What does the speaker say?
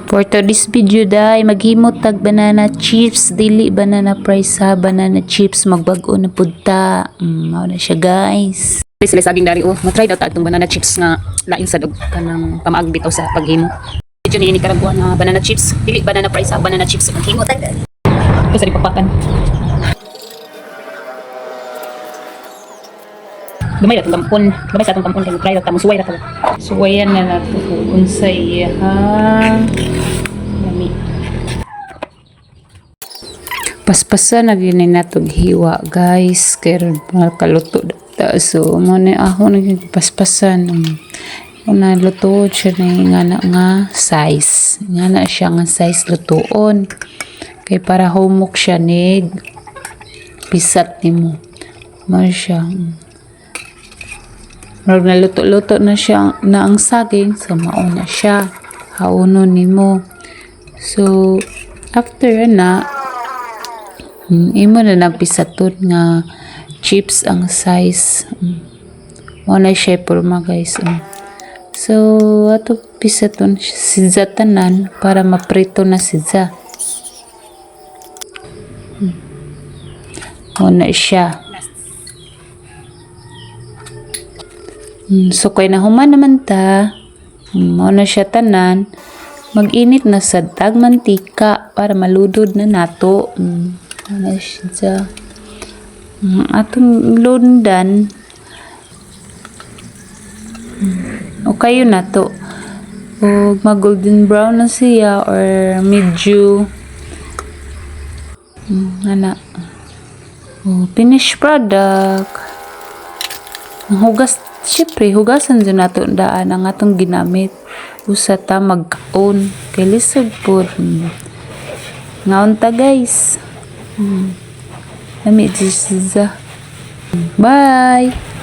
For today's video day, maghimot tag banana chips, dili banana fries ha, banana chips, magbago na punta. Mao na siya guys. Sila saging dari matry daw ta itong banana chips nga lain sa dog kanang pamaag bitaw sa paghimo. Medyo ni karagwan na banana chips, dili banana fries ha, banana chips maghimo tag. Kasi papakan. Gamay ra tong tampon, gamay sa atong tampon kay try ra ta mo suway ra ta. Suwayan na nato unsay ha. Lami. Paspasan na gyud natog hiwa guys, kay kaluto ta so mo ni ako nagpaspasan. Una luto siya na nga size. Nga na siya nga size lutoon. Kay para humok siya ni pisat nimo. Mo siya. Marag na luto-luto na siya na ang saging, so mauna siya. Hauno nimo. So, after na, imo na napisaton nga chips ang size. Mauna siya porma guys. So, ato pisaton sidza tanan para maprito na sidza. Mauna siya. So, kay nahuman naman ta, mao na siya tanan, mag-init na sa tag mantika para maludod na nato. Ano siya? Atong lundan, o kayo na to. O mag-golden brown na siya or medyo finished product. Hugas, syempre, hugasan dyan nato daan ang atong ginamit. Usa ta magkaon. Kay lisod po. Ngaon ta guys. Lami dyan siya. Bye!